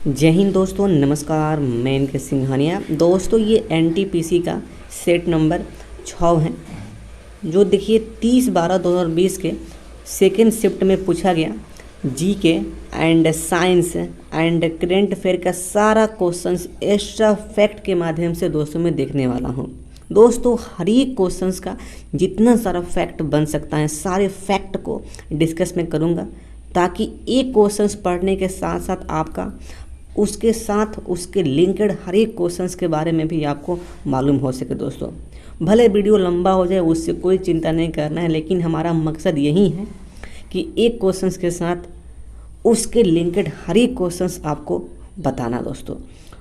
जय हिंद दोस्तों, नमस्कार। मैं इनके सिंघानिया। दोस्तों ये एनटीपीसी का सेट नंबर 6 है, जो देखिए 30/12/2020 के सेकेंड शिफ्ट में पूछा गया GK and science and current affair का सारा क्वेश्चंस एक्स्ट्रा फैक्ट के माध्यम से दोस्तों मैं देखने वाला हूँ। दोस्तों हर एक क्वेश्चंस का जितना सारा फैक्ट बन सकता है सारे फैक्ट को डिस्कस में करूँगा, ताकि एक क्वेश्चंस पढ़ने के साथ साथ आपका उसके साथ उसके लिंक्ड हर एक क्वेश्चंस के बारे में भी आपको मालूम हो सके। दोस्तों भले वीडियो लंबा हो जाए उससे कोई चिंता नहीं करना है, लेकिन हमारा मकसद यही है कि एक क्वेश्चंस के साथ उसके लिंक्ड हर एक क्वेश्चंस आपको बताना।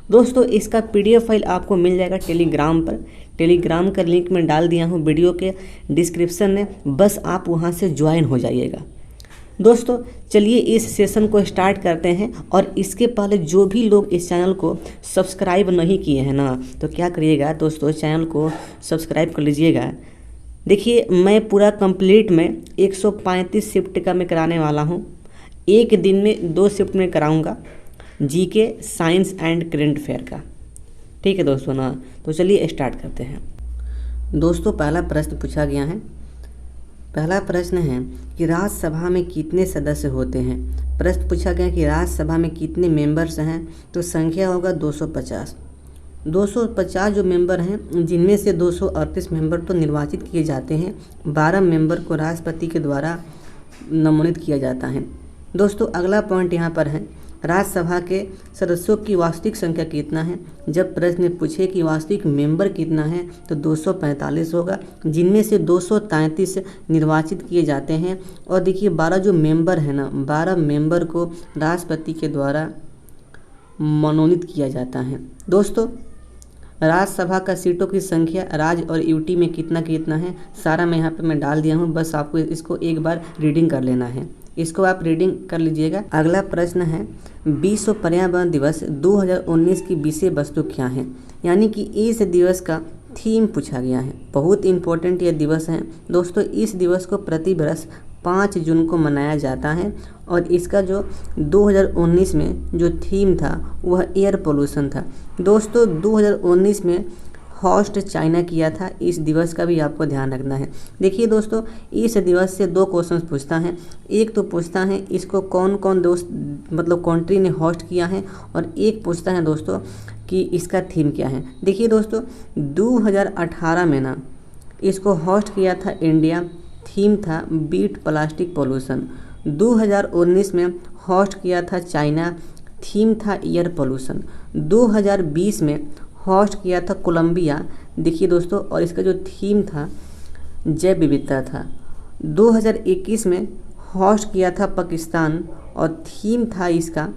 दोस्तों इसका पीडीएफ फाइल आपको मिल जाएगा टेलीग्राम पर। टेलीग्राम का लिंक मैं डाल दिया हूँ वीडियो के डिस्क्रिप्शन में, बस आप वहाँ से ज्वाइन हो जाइएगा। दोस्तों चलिए इस सेशन को स्टार्ट करते हैं। और इसके पहले जो भी लोग इस चैनल को सब्सक्राइब नहीं किए हैं ना, तो क्या करिएगा दोस्तों, चैनल को सब्सक्राइब कर लीजिएगा। देखिए मैं पूरा कंप्लीट में 135 शिफ्ट का मैं कराने वाला हूँ। एक दिन में 2 शिफ्ट में कराऊंगा GK, science and current affair का। ठीक है दोस्तों ना, तो चलिए स्टार्ट करते हैं। दोस्तों पहला प्रश्न पूछा गया है। पहला प्रश्न है कि राज्यसभा में कितने सदस्य होते हैं। प्रश्न पूछा गया कि राज्यसभा में कितने मेंबर्स हैं, तो संख्या होगा 250। 250 जो मेंबर हैं, जिनमें से 238 मेंबर तो निर्वाचित किए जाते हैं, 12 मेंबर को राष्ट्रपति के द्वारा मनोनीत किया जाता है। दोस्तों अगला पॉइंट यहाँ पर है, राज्यसभा के सदस्यों की वास्तविक संख्या कितना है। जब प्रश्न पूछे कि वास्तविक मेंबर कितना है, तो 245 होगा, जिनमें से 233 निर्वाचित किए जाते हैं। और देखिए 12 जो मेंबर है ना, 12 मेंबर को राष्ट्रपति के द्वारा मनोनीत किया जाता है। दोस्तों राज्यसभा का सीटों की संख्या राज्य और यूटी में कितना कितना है, सारा मैं यहाँ पे मैं डाल दिया हूँ, बस आपको इसको एक बार रीडिंग कर लेना है। इसको आप रीडिंग कर लीजिएगा। अगला प्रश्न है, विश्व पर्यावरण दिवस 2019 की विषय वस्तु क्या है। यानी कि इस दिवस का थीम पूछा गया है। बहुत इंपॉर्टेंट यह दिवस है दोस्तों। इस दिवस को प्रति वर्ष 5 जून को मनाया जाता है, और इसका जो 2019 में जो थीम था वह एयर पोल्यूशन था। दोस्तों 2019 में होस्ट चाइना किया था। इस दिवस का भी आपको ध्यान रखना है। देखिए दोस्तों इस दिवस से 2 क्वेश्चन पूछता है। एक तो पूछता है इसको कौन कौन दोस्त मतलब कंट्री ने होस्ट किया है, और एक पूछता है दोस्तों कि इसका थीम क्या है। देखिए दोस्तों 2018 में ना इसको होस्ट किया था इंडिया, थीम था बीट प्लास्टिक पोल्यूशन। 2019 में होस्ट किया था चाइना, थीम था एयर पोल्यूशन। 2020 में होस्ट किया था कोलंबिया, देखिए दोस्तों, और इसका जो थीम था जैव विविधता था। 2021 में होस्ट किया था पाकिस्तान, और थीम था इसका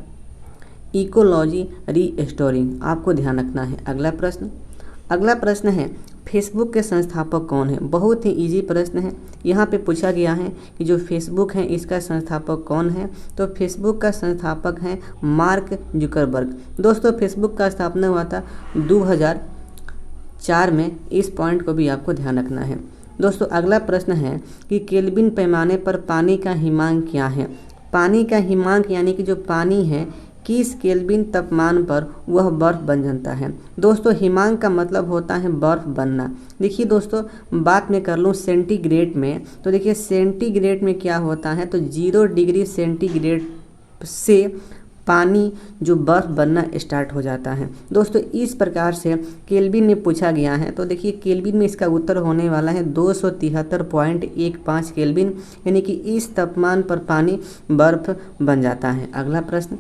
इकोलॉजी रीस्टोरिंग। आपको ध्यान रखना है। अगला प्रश्न है, फेसबुक के संस्थापक कौन है। बहुत ही इजी प्रश्न है। यहाँ पे पूछा गया है कि जो फेसबुक है इसका संस्थापक कौन है, तो फेसबुक का संस्थापक है मार्क जुकरबर्ग। दोस्तों फेसबुक का स्थापना हुआ था 2004 में। इस पॉइंट को भी आपको ध्यान रखना है। दोस्तों अगला प्रश्न है कि केल्विन पैमाने पर पानी का हिमांक क्या है। पानी का हिमांक यानी कि जो पानी है किस केल्विन तापमान पर वह बर्फ़ बन जाता है। दोस्तों हिमांक का मतलब होता है बर्फ़ बनना। देखिए दोस्तों बात मैं कर लूँ सेंटीग्रेड में, तो देखिए सेंटीग्रेड में क्या होता है, तो 0 डिग्री सेंटीग्रेड से पानी जो बर्फ़ बनना स्टार्ट हो जाता है। दोस्तों इस प्रकार से केल्विन में पूछा गया है, तो देखिए केल्विन में इसका उत्तर होने वाला है 273.15 केल्विन, यानी कि इस तापमान पर पानी बर्फ़ बन जाता है। अगला प्रश्न,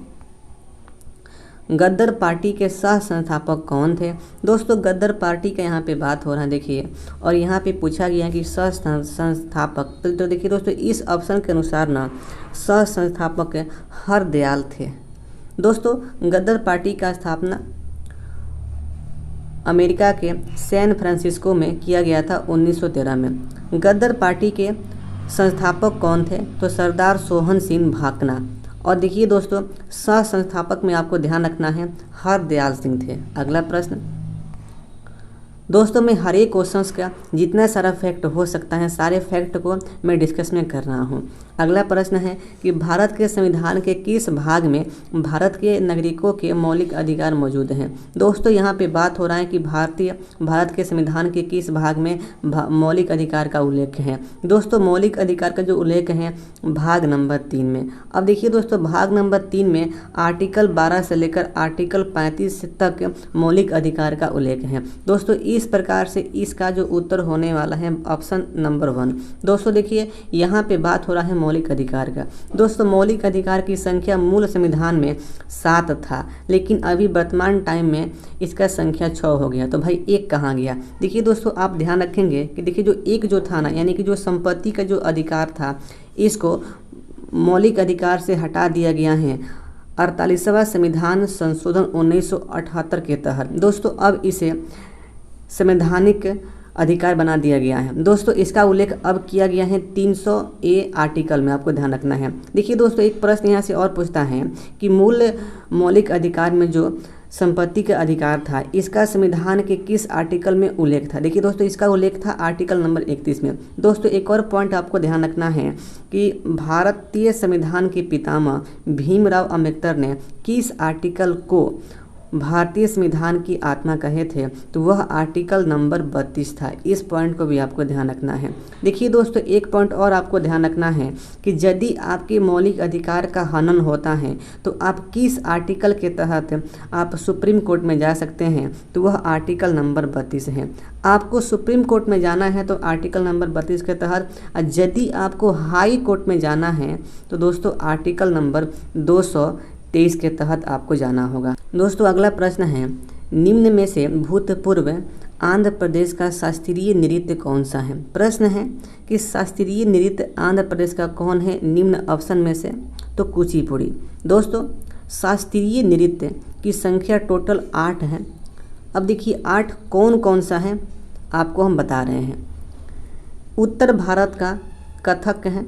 गद्दर पार्टी के सह संस्थापक कौन थे। दोस्तों गद्दर पार्टी का यहाँ पे बात हो रहा है देखिए, और यहाँ पे पूछा गया है कि सह संस्थापक, तो देखिए दोस्तों इस ऑप्शन के अनुसार ना सह संस्थापक हरदयाल थे। दोस्तों गद्दर पार्टी का स्थापना अमेरिका के सैन फ्रांसिस्को में किया गया था 1913 में। गद्दर पार्टी के संस्थापक कौन थे, तो सरदार सोहन सिंह भाकना। और देखिए दोस्तों सह संस्थापक में आपको ध्यान रखना है हरदयाल सिंह थे। अगला प्रश्न, दोस्तों मैं हर एक क्वेश्चंस का जितना सारा फैक्ट हो सकता है सारे फैक्ट को मैं डिस्कस में कर रहा हूँ। अगला प्रश्न है कि भारत के संविधान के किस भाग में भारत के नागरिकों के मौलिक अधिकार मौजूद हैं। दोस्तों यहाँ पे बात हो रहा है कि भारत के संविधान के किस भाग में मौलिक अधिकार का उल्लेख है। दोस्तों मौलिक अधिकार का जो उल्लेख है भाग नंबर 3 में। अब देखिए दोस्तों भाग नंबर 3 में आर्टिकल 12 से लेकर आर्टिकल 35 तक मौलिक अधिकार का उल्लेख है। दोस्तों इस प्रकार से इसका जो उत्तर होने वाला है ऑप्शन नंबर 1। दोस्तों देखिए यहाँ पे बात हो रहा है मौलिक अधिकार का। दोस्तों मौलिक अधिकार की संख्या मूल संविधान में 7 था, लेकिन अभी वर्तमान टाइम में इसका संख्या 6 हो गया। तो भाई एक कहाँ गया? देखिए दोस्तों आप ध्यान रखेंगे कि देखिए जो एक जो था ना, यानी कि जो संपत्ति का जो अधिकार था, इसको मौलिक अधिकार से हटा दिया गया है 48वां संविधान संशोधन 1978 के तहत। दोस्तों अब इसे संवैधानिक अधिकार बना दिया गया है। दोस्तों इसका उल्लेख अब किया गया है 300A आर्टिकल में, आपको ध्यान रखना है। देखिए दोस्तों एक प्रश्न यहाँ से और पूछता है कि मूल मौलिक अधिकार में जो संपत्ति का अधिकार था, इसका संविधान के किस आर्टिकल में उल्लेख था? देखिए दोस्तों इसका उल्लेख था आर्टिकल नंबर 31 में। दोस्तों एक और पॉइंट आपको ध्यान रखना है कि भारतीय संविधान के पितामह भीमराव अंबेडकर ने किस आर्टिकल को भारतीय संविधान की आत्मा कहे थे? तो वह आर्टिकल नंबर 32 था। इस पॉइंट को भी आपको ध्यान रखना है। देखिए दोस्तों एक पॉइंट और आपको ध्यान रखना है कि यदि आपके मौलिक अधिकार का हनन होता है तो आप किस आर्टिकल के तहत आप सुप्रीम कोर्ट में जा सकते हैं? तो वह आर्टिकल नंबर 32 है। आपको सुप्रीम कोर्ट में जाना है तो आर्टिकल नंबर 32 के तहत, यदि आपको हाई कोर्ट में जाना है तो दोस्तों आर्टिकल नंबर 223 के तहत आपको जाना होगा। दोस्तों अगला प्रश्न है, निम्न में से भूतपूर्व आंध्र प्रदेश का शास्त्रीय नृत्य कौन सा है? प्रश्न है कि शास्त्रीय नृत्य आंध्र प्रदेश का कौन है निम्न ऑप्शन में से? तो कुचिपुड़ी। दोस्तों शास्त्रीय नृत्य की संख्या टोटल 8 है। अब देखिए 8 कौन कौन सा है आपको हम बता रहे हैं। उत्तर भारत का कथक है,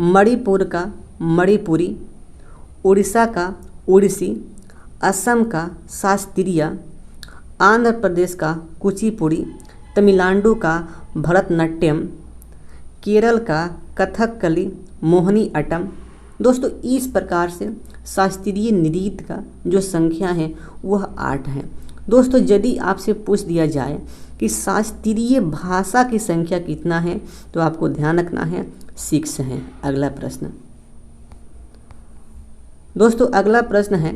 मणिपुर का मणिपुरी, उड़ीसा का ओडिसी, असम का शास्त्रीय, आंध्र प्रदेश का कुचिपुड़ी, तमिलनाडु का भरतनाट्यम, केरल का कथकली, मोहिनी अट्टम। दोस्तों इस प्रकार से शास्त्रीय नृत्य का जो संख्या है वह 8 है। दोस्तों यदि आपसे पूछ दिया जाए कि शास्त्रीय भाषा की संख्या कितना है तो आपको ध्यान रखना है 6 है। अगला प्रश्न दोस्तों अगला प्रश्न है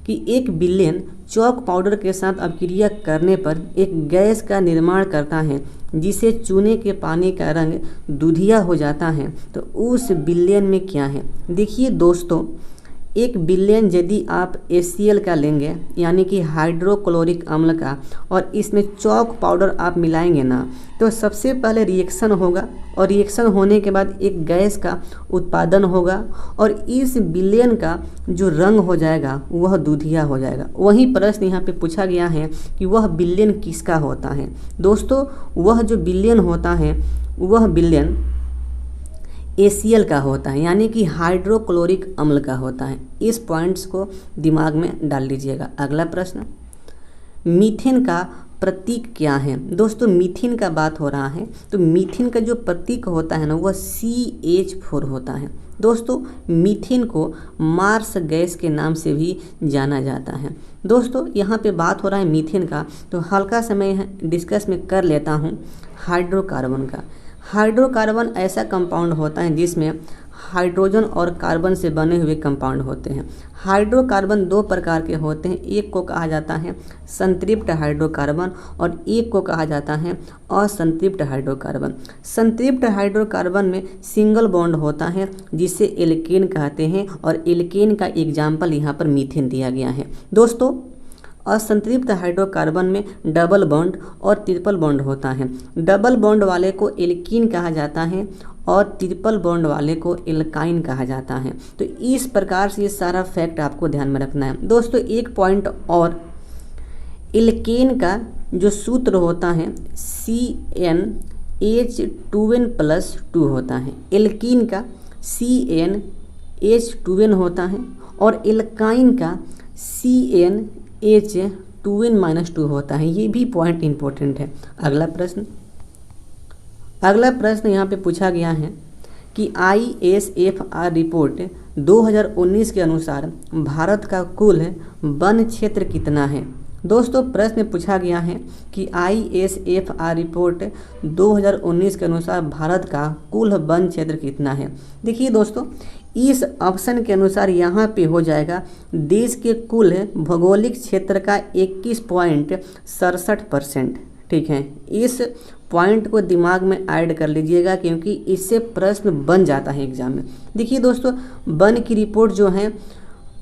कि 1 बिलियन चॉक पाउडर के साथ अपक्रिया करने पर एक गैस का निर्माण करता है जिसे चूने के पानी का रंग दूधिया हो जाता है, तो उस बिलियन में क्या है? देखिए दोस्तों 1 बिलियन यदि आप HCl का लेंगे यानी कि हाइड्रोक्लोरिक अम्ल का, और इसमें चॉक पाउडर आप मिलाएंगे ना, तो सबसे पहले रिएक्शन होगा और रिएक्शन होने के बाद एक गैस का उत्पादन होगा और इस बिलियन का जो रंग हो जाएगा वह दूधिया हो जाएगा। वही प्रश्न यहाँ पे पूछा गया है कि वह बिलियन किसका होता है? दोस्तों वह जो बिलियन होता है वह बिलियन HCl का होता है, यानी कि हाइड्रोक्लोरिक अम्ल का होता है। इस पॉइंट्स को दिमाग में डाल लीजिएगा। अगला प्रश्न, मीथेन का प्रतीक क्या है? दोस्तों मीथेन का बात हो रहा है तो मीथेन का जो प्रतीक होता है ना वह CH4 होता है। दोस्तों मीथेन को मार्स गैस के नाम से भी जाना जाता है। दोस्तों यहाँ पे बात हो रहा है मीथेन का, तो हल्का सा मैं डिस्कस में कर लेता हूँ हाइड्रोकार्बन का। हाइड्रोकार्बन ऐसा कंपाउंड होता है जिसमें हाइड्रोजन और कार्बन से बने हुए कंपाउंड होते हैं। हाइड्रोकार्बन 2 प्रकार के होते हैं, एक को कहा जाता है संतृप्त हाइड्रोकार्बन और एक को कहा जाता है असंतृप्त हाइड्रोकार्बन। संतृप्त हाइड्रोकार्बन में सिंगल बॉन्ड होता है जिसे एल्केन कहते हैं और एल्केन का एग्जाम्पल यहाँ पर मीथेन दिया गया है। दोस्तों असंतृप्त हाइड्रोकार्बन में डबल बॉन्ड और ट्रिपल बॉन्ड होता है। डबल बॉन्ड वाले को एल्कीन कहा जाता है और ट्रिपल बॉन्ड वाले को एल्काइन कहा जाता है। तो इस प्रकार से ये सारा फैक्ट आपको ध्यान में रखना है। दोस्तों एक पॉइंट और, एल्केन का जो सूत्र होता है CnH2n+2 होता है। एल्कीन का CnH2n होता है और एल्काइन का CnH2n-2 होता है। ये भी पॉइंट इंपॉर्टेंट है। अगला प्रश्न यहाँ पे पूछा गया है कि ISFR रिपोर्ट 2019 के अनुसार भारत का कुल वन क्षेत्र कितना है। दोस्तों प्रश्न पूछा गया है कि ISFR रिपोर्ट 2019 के अनुसार भारत का कुल वन क्षेत्र कितना है। देखिए दोस्तों, इस ऑप्शन के अनुसार यहाँ पे हो जाएगा देश के कुल भौगोलिक क्षेत्र का 21.67%। ठीक है, इस पॉइंट को दिमाग में ऐड कर लीजिएगा क्योंकि इससे प्रश्न बन जाता है एग्जाम में। देखिए दोस्तों, वन की रिपोर्ट जो है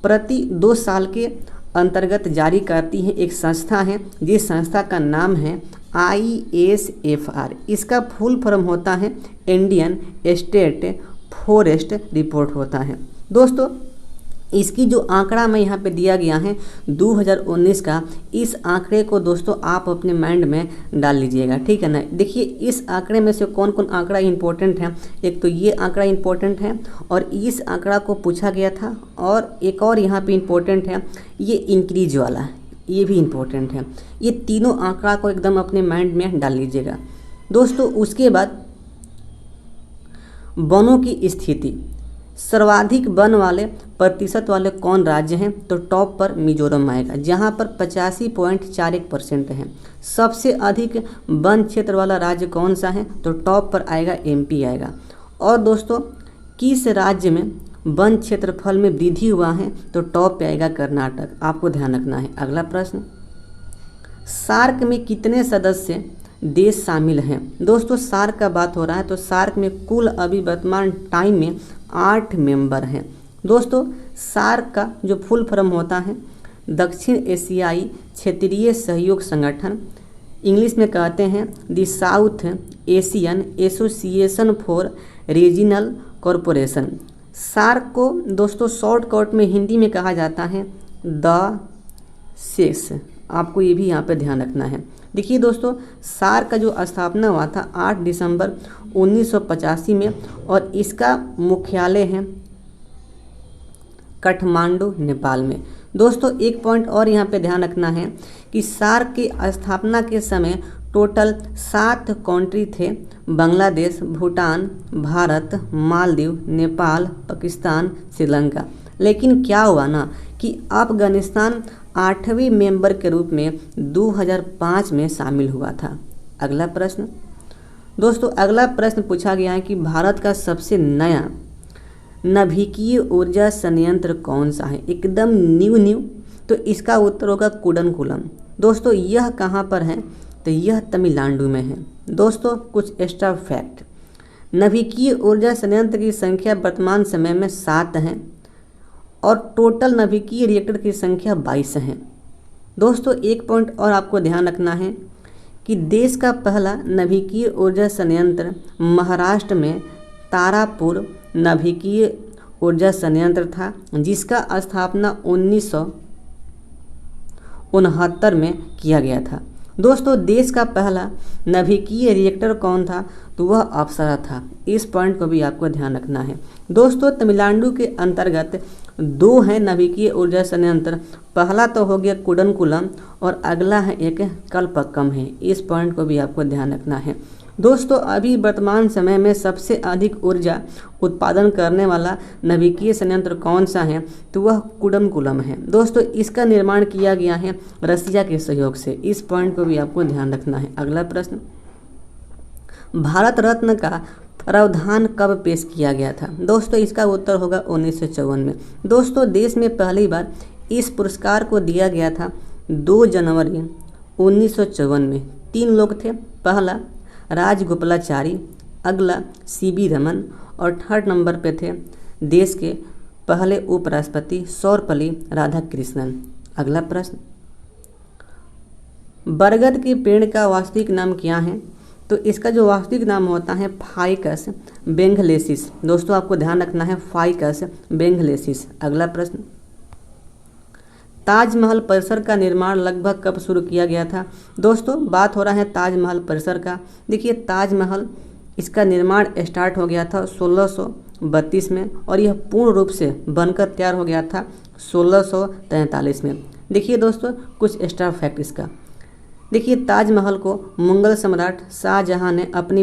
प्रति 2 साल के अंतर्गत जारी करती है एक संस्था है, जिस संस्था का नाम है ISFR। इसका फुल फॉर्म होता है इंडियन स्टेट फॉरेस्ट रिपोर्ट होता है। दोस्तों इसकी जो आंकड़ा में यहाँ पे दिया गया है 2019 का, इस आंकड़े को दोस्तों आप अपने माइंड में डाल लीजिएगा। ठीक है ना। देखिए इस आंकड़े में से कौन कौन आंकड़ा इंपॉर्टेंट है। एक तो ये आंकड़ा इंपॉर्टेंट है और इस आंकड़ा को पूछा गया था, और एक और यहाँ पे इंपॉर्टेंट है ये इंक्रीज वाला, ये भी इम्पोर्टेंट है। ये तीनों आंकड़ा को एकदम अपने माइंड में डाल लीजिएगा। दोस्तों उसके बाद वनों की स्थिति, सर्वाधिक वन वाले प्रतिशत वाले कौन राज्य हैं, तो टॉप पर मिजोरम आएगा जहां पर 85.41% है। सबसे अधिक वन क्षेत्र वाला राज्य कौन सा है, तो टॉप पर आएगा MP आएगा। और दोस्तों किस राज्य में वन क्षेत्रफल में वृद्धि हुआ है, तो टॉप पे आएगा कर्नाटक, आपको ध्यान रखना है। अगला प्रश्न, सार्क में कितने सदस्य देश शामिल हैं। दोस्तों सार्क का बात हो रहा है तो सार्क में कुल अभी वर्तमान टाइम में 8 मेंबर हैं। दोस्तों सार्क का जो फुल फॉर्म होता है दक्षिण एशियाई क्षेत्रीय सहयोग संगठन, इंग्लिश में कहते हैं the South Asian Association for Regional Corporation. SAARC को दोस्तों शॉर्टकट में हिंदी में कहा जाता है द सेक्स, आपको ये भी यहाँ पे ध्यान रखना है। देखिए दोस्तों सार्क का जो स्थापना हुआ था 8 दिसंबर 1985 में, और इसका मुख्यालय है काठमांडू नेपाल में। दोस्तों एक पॉइंट और यहाँ पे ध्यान रखना है कि सार्क की स्थापना के समय टोटल 7 कंट्री थे, बांग्लादेश, भूटान, भारत, मालदीव, नेपाल, पाकिस्तान, श्रीलंका। लेकिन क्या हुआ ना कि अफगानिस्तान 8वें मेंबर के रूप में 2005 में शामिल हुआ था। अगला प्रश्न, दोस्तों अगला प्रश्न पूछा गया है कि भारत का सबसे नया नवीकरणीय ऊर्जा संयंत्र कौन सा है, एकदम न्यू। तो इसका उत्तर होगा कुडनकुलम। दोस्तों यह कहाँ पर है, तो यह तमिलनाडु में है। दोस्तों कुछ एक्स्ट्रा फैक्ट, नवीकरणीय ऊर्जा संयंत्र की संख्या वर्तमान समय में 7 हैं और टोटल नवीकरणीय रिएक्टर की संख्या 22 है। दोस्तों एक पॉइंट और आपको ध्यान रखना है कि देश का पहला नवीकरणीय ऊर्जा संयंत्र महाराष्ट्र में तारापुर नवीकरणीय ऊर्जा संयंत्र था, जिसका स्थापना 1969 में किया गया था। दोस्तों देश का पहला नवीकरणीय रिएक्टर कौन था, तो वह अप्सरा था। इस पॉइंट को भी आपको ध्यान रखना है। दोस्तों तमिलनाडु के अंतर्गत 2 हैं नवीकरणीय ऊर्जा संयंत्र, पहला तो हो गया कुडनकुलम और अगला है एक कलपक्कम है। इस पॉइंट को भी आपको ध्यान रखना है। दोस्तों अभी वर्तमान समय में सबसे अधिक ऊर्जा उत्पादन करने वाला नवीकरणीय संयंत्र कौन सा है, तो वह कुडनकुलम है। दोस्तों इसका निर्माण किया गया है रसिया के सहयोग से। इस पॉइंट को भी आपको ध्यान रखना है। अगला प्रश्न, भारत रत्न का प्रावधान कब पेश किया गया था। दोस्तों इसका उत्तर होगा 1954 में। दोस्तों देश में पहली बार इस पुरस्कार को दिया गया था 2 जनवरी 1954 में। 3 लोग थे, पहला राजगोपालाचारी, अगला CB रमन और 3rd नंबर पे थे देश के पहले उपराष्ट्रपति सर्वपल्ली राधाकृष्णन। अगला प्रश्न, बरगद के पेड़ का वास्तविक नाम क्या है, तो इसका जो वास्तविक नाम होता है फाइकस बेंगलेसिस। दोस्तों आपको ध्यान रखना है फाइकस बेंगलेसिस। अगला प्रश्न, ताजमहल परिसर का निर्माण लगभग कब शुरू किया गया था। दोस्तों बात हो रहा है ताजमहल परिसर का। देखिए ताजमहल इसका निर्माण स्टार्ट हो गया था 1632 में और यह पूर्ण रूप से बनकर तैयार हो गया था 1643 में। देखिए दोस्तों कुछ एक्स्ट्रा फैक्ट इसका, देखिए ताजमहल को मुगल सम्राट शाहजहां ने अपनी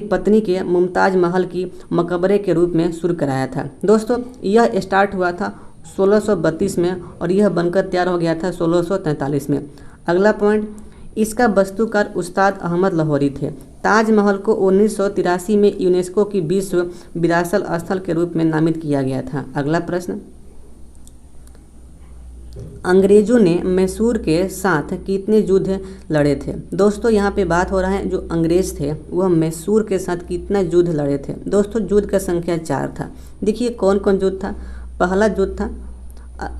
पत्नी के मुमताज़ महल की मकबरे के रूप में शुरू कराया था। दोस्तों यह स्टार्ट हुआ था 1632 में और यह बनकर तैयार हो गया था 1643 में। अगला पॉइंट, इसका वास्तुकार उस्ताद अहमद लाहौरी थे। ताजमहल को 1983 में यूनेस्को की विश्व विरासत स्थल के रूप में नामित किया गया था। अगला प्रश्न, अंग्रेजों ने मैसूर के साथ कितने युद्ध लड़े थे। दोस्तों यहाँ पे बात हो रहा है जो अंग्रेज थे वह मैसूर के साथ कितना युद्ध लड़े थे। दोस्तों युद्ध का संख्या 4 था। देखिए कौन कौन युद्ध था। पहला युद्ध था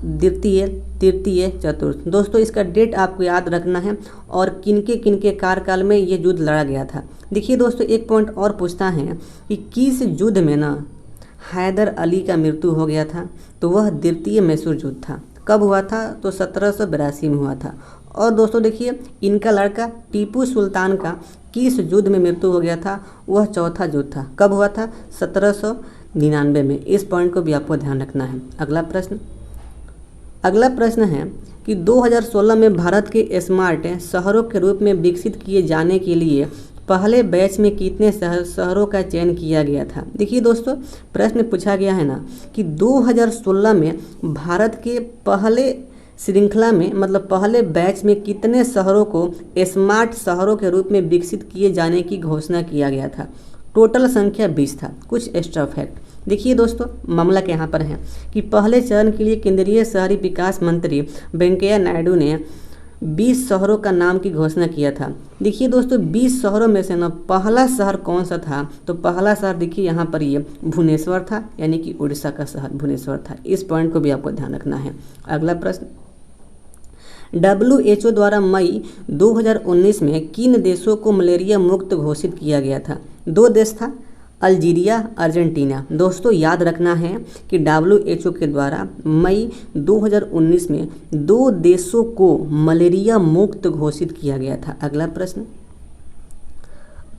द्वितीय, तृतीय, चतुर्थ। दोस्तों इसका डेट आपको याद रखना है और किनके कार्यकाल में ये युद्ध लड़ा गया था। देखिए दोस्तों एक पॉइंट और पूछता है कि किस युद्ध में ना हैदर अली का मृत्यु हो गया था, तो वह द्वितीय मैसूर युद्ध था। कब हुआ था, तो 1782 में हुआ था। और दोस्तों देखिए इनका लड़का टीपू सुल्तान का किस युद्ध में मृत्यु हो गया था, वह चौथा युद्ध था। कब हुआ था, 1799 में। इस पॉइंट को भी आपको ध्यान रखना है। अगला प्रश्न है कि 2016 में भारत के स्मार्ट शहरों के रूप में विकसित किए जाने के लिए पहले बैच में कितने शहरों का चयन किया गया था। देखिए दोस्तों प्रश्न पूछा गया है ना कि 2016 में भारत के पहले श्रृंखला में मतलब पहले बैच में कितने शहरों को स्मार्ट शहरों के रूप में विकसित किए जाने की घोषणा किया गया था। टोटल संख्या 20 था। कुछ एक्स्ट्रा फैक्ट देखिए दोस्तों, मामला के यहाँ पर है कि पहले चरण के लिए केंद्रीय शहरी विकास मंत्री वेंकैया नायडू ने 20 शहरों का नाम की घोषणा किया था। देखिए दोस्तों 20 शहरों में से ना पहला शहर कौन सा था, तो पहला शहर देखिए यहाँ पर ये भुवनेश्वर था, यानी कि उड़ीसा का शहर भुवनेश्वर था। इस पॉइंट को भी आपको ध्यान रखना है। अगला प्रश्न, WHO द्वारा मई 2019 में किन देशों को मलेरिया मुक्त घोषित किया गया था। 2 देश था, अल्जीरिया, अर्जेंटीना। दोस्तों याद रखना है कि WHO के द्वारा मई 2019 में 2 देशों को मलेरिया मुक्त घोषित किया गया था। अगला प्रश्न,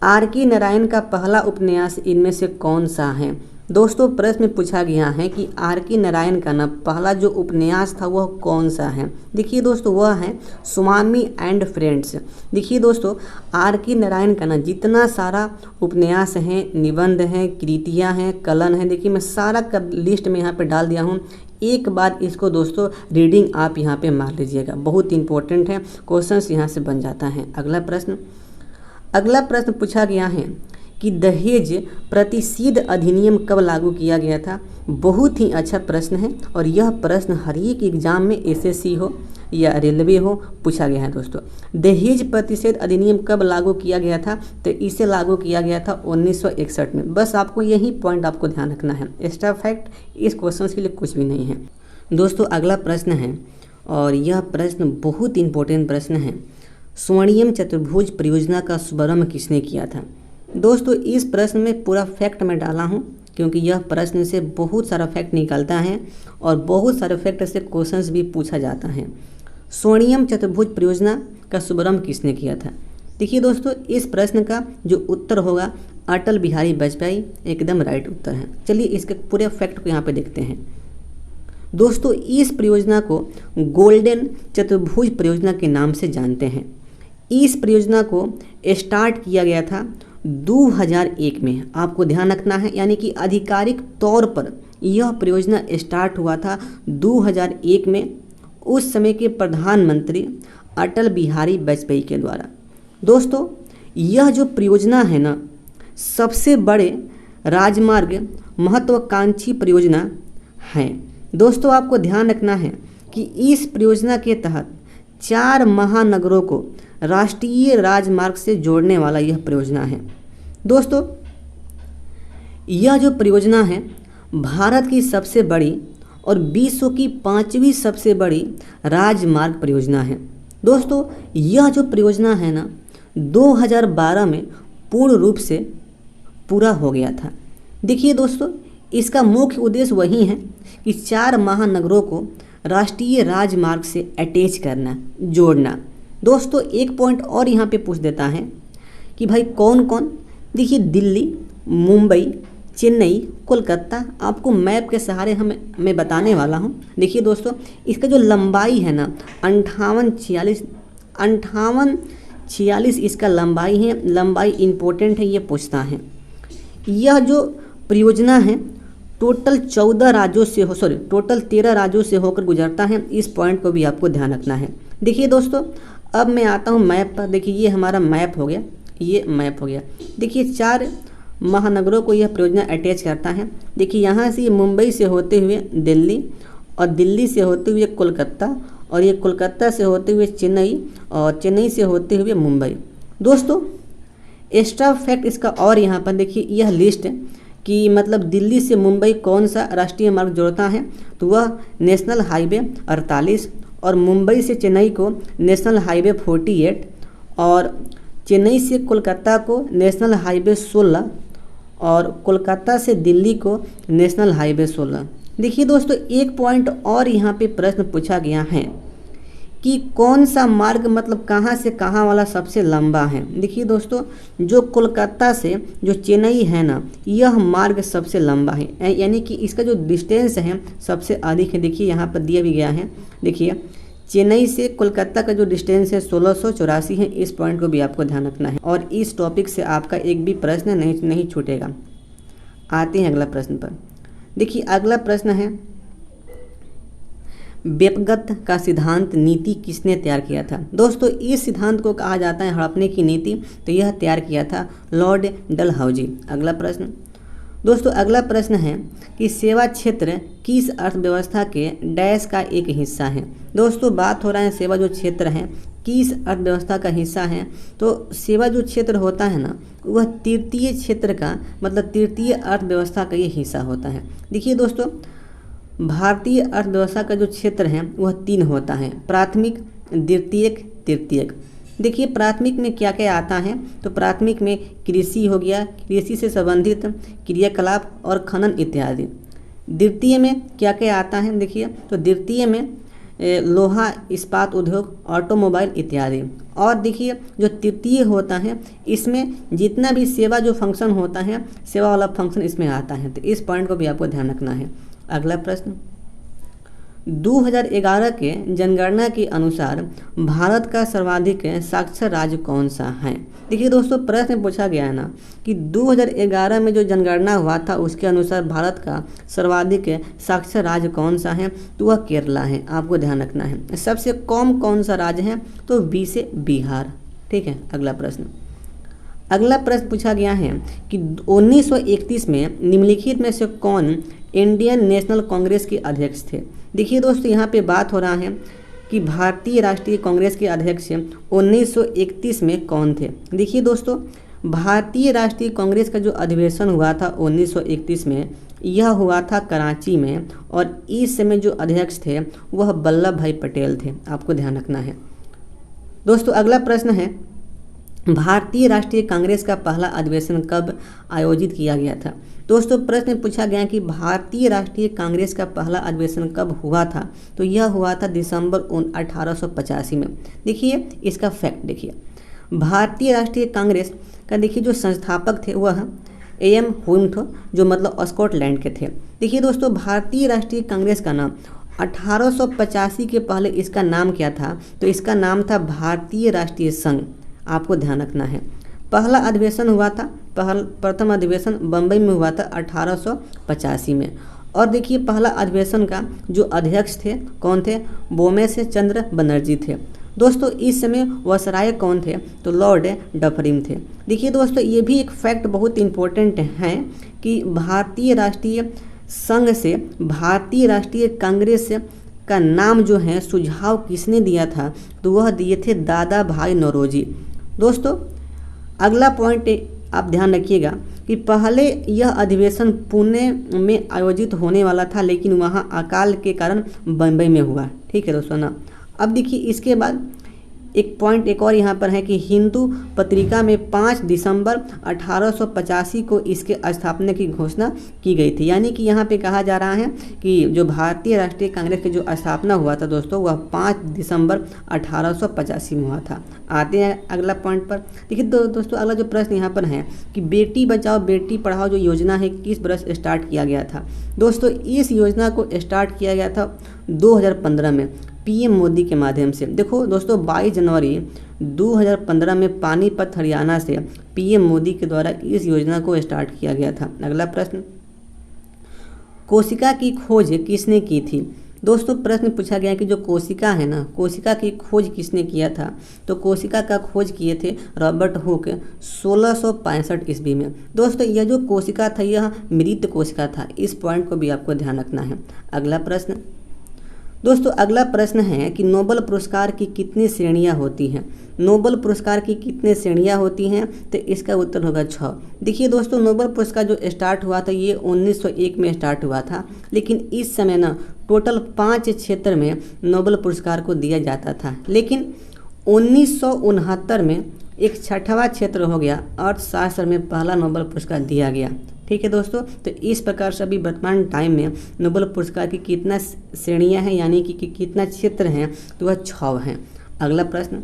R.K. नारायण का पहला उपन्यास इनमें से कौन सा है। दोस्तों प्रश्न पूछा गया है कि R.K. नारायण का ना पहला जो उपन्यास था वह कौन सा है। देखिए दोस्तों वह है स्वामी एंड फ्रेंड्स। देखिए दोस्तों R.K. नारायण का ना जितना सारा उपन्यास हैं, निबंध हैं, कृतियाँ हैं, कलन हैं, देखिए मैं सारा का लिस्ट में यहाँ पे डाल दिया हूँ। एक बार इसको दोस्तों रीडिंग आप यहाँ पे मार लीजिएगा, बहुत इंपॉर्टेंट है, क्वेश्चंस यहाँ से बन जाता है। अगला प्रश्न पूछा गया है कि दहेज प्रतिषेध अधिनियम कब लागू किया गया था। बहुत ही अच्छा प्रश्न है और यह प्रश्न हर एक एग्जाम में SSC हो या रेलवे हो पूछा गया है। दोस्तों दहेज प्रतिषेध अधिनियम कब लागू किया गया था, तो इसे लागू किया गया था 1961 में। बस आपको यही पॉइंट आपको ध्यान रखना है। एक्स्ट्रा फैक्ट इस क्वेश्चन के लिए कुछ भी नहीं है। दोस्तों अगला प्रश्न है और यह प्रश्न बहुत इंपॉर्टेंट प्रश्न है। स्वर्णिम चतुर्भुज परियोजना का शुभारंभ किसने किया था। दोस्तों इस प्रश्न में पूरा फैक्ट मैं डाला हूँ क्योंकि यह प्रश्न से बहुत सारा फैक्ट निकलता है और बहुत सारे फैक्ट से क्वेश्चंस भी पूछा जाता है। स्वर्णिम चतुर्भुज परियोजना का शुभारंभ किसने किया था। देखिए दोस्तों इस प्रश्न का जो उत्तर होगा अटल बिहारी वाजपेयी, एकदम राइट उत्तर है। चलिए इसके पूरे फैक्ट को यहाँ पे देखते हैं। दोस्तों इस परियोजना को गोल्डन चतुर्भुज परियोजना के नाम से जानते हैं। इस परियोजना को स्टार्ट किया गया था 2001 में। आपको ध्यान रखना है, यानी कि आधिकारिक तौर पर यह परियोजना स्टार्ट हुआ था 2001 में, उस समय के प्रधानमंत्री अटल बिहारी वाजपेयी के द्वारा। दोस्तों यह जो परियोजना है ना सबसे बड़े राजमार्ग महत्वाकांक्षी परियोजना है। दोस्तों आपको ध्यान रखना है कि इस परियोजना के तहत 4 महानगरों को राष्ट्रीय राजमार्ग से जोड़ने वाला यह परियोजना है। दोस्तों यह जो परियोजना है भारत की सबसे बड़ी और विश्व की 5वीं सबसे बड़ी राजमार्ग परियोजना है। दोस्तों यह जो परियोजना है ना 2012 में पूर्ण रूप से पूरा हो गया था। देखिए दोस्तों इसका मुख्य उद्देश्य वही है कि 4 महानगरों को राष्ट्रीय राजमार्ग से अटैच करना, जोड़ना। दोस्तों एक पॉइंट और यहाँ पे पूछ देता है कि भाई कौन कौन। देखिए दिल्ली, मुंबई, चेन्नई, कोलकाता, आपको मैप के सहारे मैं बताने वाला हूँ। देखिए दोस्तों इसका जो लंबाई है ना 5846 5846 इसका लंबाई है, लंबाई इम्पोर्टेंट है, ये पूछता है। यह जो परियोजना है टोटल 13 राज्यों से होकर गुजरता है। इस पॉइंट को भी आपको ध्यान रखना है। देखिए दोस्तों, अब मैं आता हूँ मैप पर। देखिए ये हमारा मैप हो गया, ये मैप हो गया। देखिए 4 महानगरों को यह परियोजना अटैच करता है। देखिए यहाँ से ये मुंबई से होते हुए दिल्ली, और दिल्ली से होते हुए कोलकाता, और ये कोलकाता से होते हुए चेन्नई, और चेन्नई से होते हुए मुंबई। दोस्तों एक्स्ट्रा फैक्ट इसका और यहाँ पर देखिए यह लिस्ट कि मतलब दिल्ली से मुंबई कौन सा राष्ट्रीय मार्ग जोड़ता है, तो वह नेशनल हाईवे 48, और मुंबई से चेन्नई को नेशनल हाईवे 48, और चेन्नई से कोलकाता को नेशनल हाईवे 16, और कोलकाता से दिल्ली को नेशनल हाईवे 16। देखिए दोस्तों, एक पॉइंट और यहाँ पे प्रश्न पूछा गया है कि कौन सा मार्ग मतलब कहाँ से कहाँ वाला सबसे लंबा है। देखिए दोस्तों, जो कोलकाता से जो चेन्नई है ना, यह मार्ग सबसे लंबा है, यानी कि इसका जो डिस्टेंस है सबसे अधिक है। देखिए यहाँ पर दिया भी गया है। देखिए चेन्नई से कोलकाता का जो डिस्टेंस है 1684 है। इस पॉइंट को भी आपको ध्यान रखना है, और इस टॉपिक से आपका एक भी प्रश्न नहीं छूटेगा। आते हैं अगला प्रश्न पर। देखिए अगला प्रश्न है, व्यपगत का सिद्धांत नीति किसने तैयार किया था। दोस्तों इस सिद्धांत को कहा जाता है हड़पने की नीति, तो यह तैयार किया था लॉर्ड डलहौजी। अगला प्रश्न दोस्तों, अगला प्रश्न है कि सेवा क्षेत्र किस अर्थव्यवस्था के डैश का एक हिस्सा है। दोस्तों बात हो रहा है सेवा जो क्षेत्र है किस अर्थव्यवस्था का हिस्सा है, तो सेवा जो क्षेत्र होता है ना, वह तृतीय क्षेत्र का मतलब तृतीय अर्थव्यवस्था का ये हिस्सा होता है। देखिए दोस्तों, भारतीय अर्थव्यवस्था का जो क्षेत्र है वह 3 होता है, प्राथमिक, द्वितीयक, तृतीयक। देखिए प्राथमिक में क्या क्या आता है, तो प्राथमिक में कृषि हो गया, कृषि से संबंधित क्रियाकलाप और खनन इत्यादि। द्वितीय में क्या क्या आता है, देखिए तो द्वितीय में लोहा इस्पात उद्योग, ऑटोमोबाइल इत्यादि। और देखिए जो तृतीय होता है इसमें जितना भी सेवा जो फंक्शन होता है, सेवा वाला फंक्शन इसमें आता है, तो इस पॉइंट को भी आपको ध्यान रखना है। अगला प्रश्न, 2011 के जनगणना के अनुसार भारत का सर्वाधिक साक्षर राज्य कौन सा है। देखिए दोस्तों, प्रश्न पूछा गया है ना कि 2011 में जो जनगणना हुआ था उसके अनुसार भारत का सर्वाधिक साक्षर राज्य कौन सा है, तो वह केरला है। आपको ध्यान रखना है। सबसे कम कौन सा राज्य है, तो बी से बिहार। ठीक है। अगला प्रश्न, अगला प्रश्न पूछा गया है कि 1931 में निम्नलिखित में से कौन इंडियन नेशनल कांग्रेस के अध्यक्ष थे। देखिए दोस्तों, यहाँ पे बात हो रहा है कि भारतीय राष्ट्रीय कांग्रेस के अध्यक्ष 1931 में कौन थे। देखिए दोस्तों, भारतीय राष्ट्रीय कांग्रेस का जो अधिवेशन हुआ था 1931 में, यह हुआ था कराची में, और इस समय जो अध्यक्ष थे वह वल्लभ भाई पटेल थे। आपको ध्यान रखना है। दोस्तों अगला प्रश्न है, भारतीय राष्ट्रीय कांग्रेस का पहला अधिवेशन कब आयोजित किया गया था। दोस्तों प्रश्न पूछा गया कि भारतीय राष्ट्रीय कांग्रेस का पहला अधिवेशन कब हुआ था, तो यह हुआ था दिसंबर 1885 में। देखिए इसका फैक्ट देखिए, भारतीय राष्ट्रीय कांग्रेस का देखिए जो संस्थापक थे वह एम हुइम, जो मतलब स्कॉटलैंड के थे। देखिए दोस्तों, भारतीय राष्ट्रीय कांग्रेस का नाम 1885 के पहले इसका नाम क्या था, तो इसका नाम था भारतीय राष्ट्रीय संघ। आपको ध्यान रखना है। पहला अधिवेशन हुआ था, प्रथम अधिवेशन बम्बई में हुआ था 1885 में। और देखिए पहला अधिवेशन का जो अध्यक्ष थे कौन थे, बोमेश चंद्र बनर्जी थे। दोस्तों इस समय वसराय कौन थे, तो लॉर्ड डफरिन थे। देखिए दोस्तों, ये भी एक फैक्ट बहुत इम्पोर्टेंट है कि भारतीय राष्ट्रीय संघ से भारतीय राष्ट्रीय कांग्रेस का नाम जो है सुझाव किसने दिया था, तो वह दिए थे दादा भाई नौरोजी। दोस्तों अगला पॉइंट आप ध्यान रखिएगा कि पहले यह अधिवेशन पुणे में आयोजित होने वाला था, लेकिन वहाँ अकाल के कारण बम्बई में हुआ। ठीक है दोस्तों ना। अब देखिए इसके बाद एक पॉइंट एक और यहाँ पर है कि हिंदू पत्रिका में 5 दिसंबर 1885 को इसके स्थापना की घोषणा की गई थी। यानी कि यहाँ पे कहा जा रहा है कि जो भारतीय राष्ट्रीय कांग्रेस की जो स्थापना हुआ था दोस्तों, वह 5 दिसंबर 1885 में हुआ था। आते हैं अगला पॉइंट पर। देखिए दोस्तों, अगला जो प्रश्न यहाँ पर है कि बेटी बचाओ बेटी पढ़ाओ जो योजना है किस वर्ष स्टार्ट किया गया था। दोस्तों इस योजना को स्टार्ट किया गया था 2015 में पीएम मोदी के माध्यम से। देखो दोस्तों 22 जनवरी 2015 में पानीपत हरियाणा से पीएम मोदी के द्वारा इस योजना को स्टार्ट किया गया था। अगला प्रश्न, कोशिका की खोज किसने की थी? दोस्तों प्रश्न पूछा गया कि जो कोशिका है ना, कोशिका की खोज किसने किया था? तो कोशिका का खोज किए थे रॉबर्ट हुक 1665 ईस्वी में। दोस्तों यह जो कोशिका था यह मृत कोशिका था, इस पॉइंट को भी आपको ध्यान रखना है। अगला प्रश्न, दोस्तों अगला प्रश्न है कि नोबेल पुरस्कार की कितनी श्रेणियां होती हैं? नोबेल पुरस्कार की कितनी श्रेणियां होती हैं? तो इसका उत्तर होगा 6। देखिए दोस्तों नोबेल पुरस्कार जो स्टार्ट हुआ था ये 1901 में स्टार्ट हुआ था, लेकिन इस समय ना टोटल 5 क्षेत्र में नोबेल पुरस्कार को दिया जाता था, लेकिन 1969 में एक छठवां क्षेत्र हो गया, अर्थशास्त्र में पहला नोबेल पुरस्कार दिया गया। ठीक है दोस्तों, तो इस प्रकार से अभी वर्तमान टाइम में नोबेल पुरस्कार की कितना श्रेणियां हैं यानी कि कितना क्षेत्र हैं, तो वह 6 हैं। अगला प्रश्न,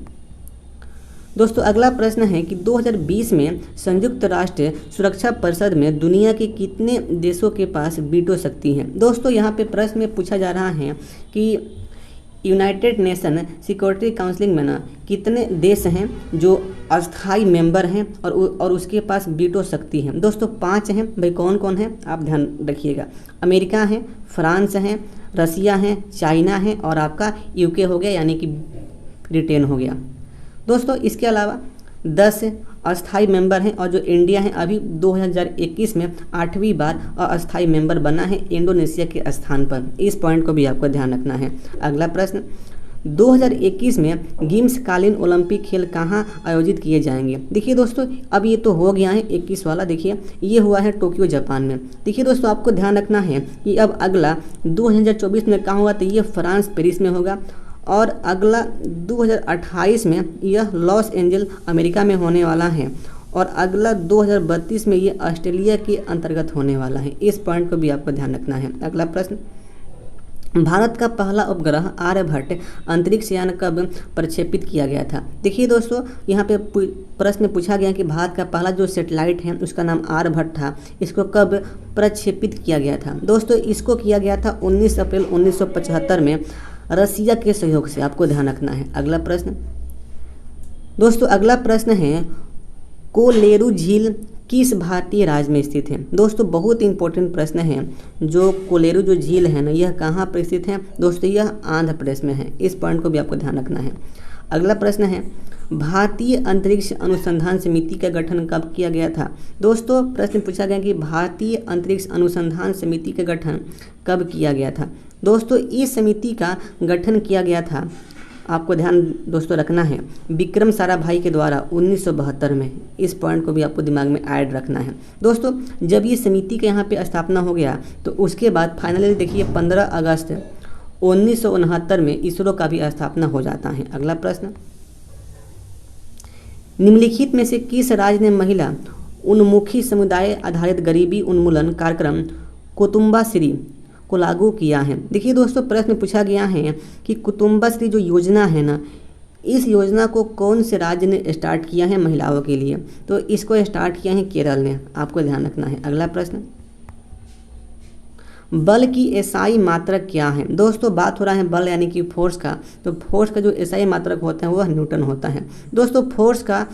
दोस्तों अगला प्रश्न है कि 2020 में संयुक्त राष्ट्र सुरक्षा परिषद में दुनिया के कितने देशों के पास वीटो शक्ति है? दोस्तों यहाँ पे प्रश्न में पूछा जा रहा है कि यूनाइटेड नेशन सिक्योरिटी काउंसिल में ना कितने देश हैं जो अस्थाई मेंबर हैं और उसके पास वीटो शक्ति है? दोस्तों 5 हैं। भाई कौन कौन है आप ध्यान रखिएगा। अमेरिका है, फ्रांस है, रसिया है, चाइना है और आपका यूके हो गया यानी कि ब्रिटेन हो गया। दोस्तों इसके अलावा 10 अस्थाई मेंबर हैं और जो इंडिया है अभी 2021 में 8वीं बार अस्थाई मेंबर बना है इंडोनेशिया के स्थान पर। इस पॉइंट को भी आपको ध्यान रखना है। अगला प्रश्न, 2021 में ग्रीष्मकालीन ओलंपिक खेल कहाँ आयोजित किए जाएंगे? देखिए दोस्तों अब ये तो हो गया है 21 वाला, देखिए ये हुआ है टोक्यो जापान में। देखिए दोस्तों आपको ध्यान रखना है कि अब अगला 2024 में कहाँ होगा, तो ये फ्रांस पेरिस में होगा और अगला 2028 में यह लॉस एंजल अमेरिका में होने वाला है और अगला 2032 में ये ऑस्ट्रेलिया के अंतर्गत होने वाला है। इस पॉइंट को भी आपको ध्यान रखना है। अगला प्रश्न, भारत का पहला उपग्रह आर्यभट्ट अंतरिक्ष यान कब प्रक्षेपित किया गया था? देखिए दोस्तों यहाँ पे प्रश्न पूछा गया कि भारत का पहला जो सैटेलाइट है उसका नाम आर्यभट्ट था, इसको कब प्रक्षेपित किया गया था? दोस्तों इसको किया गया था 19 अप्रैल 1975 में रसिया के सहयोग से, आपको ध्यान रखना है। अगला प्रश्न, दोस्तों अगला प्रश्न है कोलेरू झील किस भारतीय राज्य में स्थित है? दोस्तों बहुत इंपॉर्टेंट प्रश्न है। जो कोलेरू जो झील है ना यह कहाँ पर स्थित है? दोस्तों यह आंध्र प्रदेश में है। इस पॉइंट को भी आपको ध्यान रखना है। अगला प्रश्न है भारतीय अंतरिक्ष अनुसंधान समिति का गठन कब किया गया था? दोस्तों प्रश्न पूछा गया कि भारतीय अंतरिक्ष अनुसंधान समिति का गठन कब किया गया था? दोस्तों इस समिति का गठन किया गया था, आपको ध्यान दोस्तों रखना है, विक्रम साराभाई के द्वारा 1972 में। इस पॉइंट को भी आपको दिमाग में ऐड रखना है। दोस्तों जब ये समिति का यहाँ पे स्थापना हो गया तो उसके बाद फाइनली देखिए 15 अगस्त 1969 में इसरो का भी स्थापना हो जाता है। अगला प्रश्न, निम्नलिखित में से किस राज्य ने महिला उन्मुखी समुदाय आधारित गरीबी उन्मूलन कार्यक्रम कुटुंबाश्री को लागू किया है? देखिए दोस्तों प्रश्न पूछा गया है कि कुटुंबाश्री जो योजना है ना, इस योजना को कौन से राज्य ने स्टार्ट किया है महिलाओं के लिए? तो इसको स्टार्ट किया है केरल ने, आपको ध्यान रखना है। अगला प्रश्न, बल की एसआई मात्रक क्या है? दोस्तों बात हो रहा है बल यानी कि फोर्स का, तो फोर्स का जो एसआई मात्रक होता है वह न्यूटन होता है। दोस्तों फोर्स का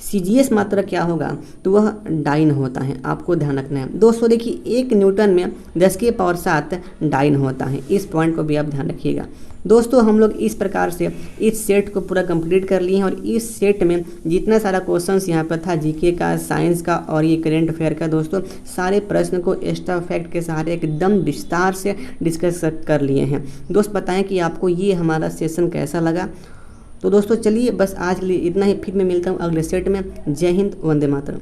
सीजीएस मात्रक क्या होगा? तो वह डाइन होता है, आपको ध्यान रखना है। दोस्तों देखिए 1 न्यूटन में 10⁻7 डाइन होता है। इस पॉइंट को भी आप ध्यान रखिएगा। दोस्तों हम लोग इस प्रकार से इस सेट को पूरा कंप्लीट कर लिए हैं और इस सेट में जितना सारा क्वेश्चंस यहाँ पर था जीके का, साइंस का और ये करेंट अफेयर का, दोस्तों सारे प्रश्न को एक्स्ट्रा फैक्ट के सहारे एकदम विस्तार से डिस्कस कर लिए हैं। दोस्त बताएं कि आपको ये हमारा सेशन कैसा लगा। तो दोस्तों चलिए बस आज के लिए इतना ही, फिर मैं मिलता हूँ अगले सेट में। जय हिंद, वंदे मातरम।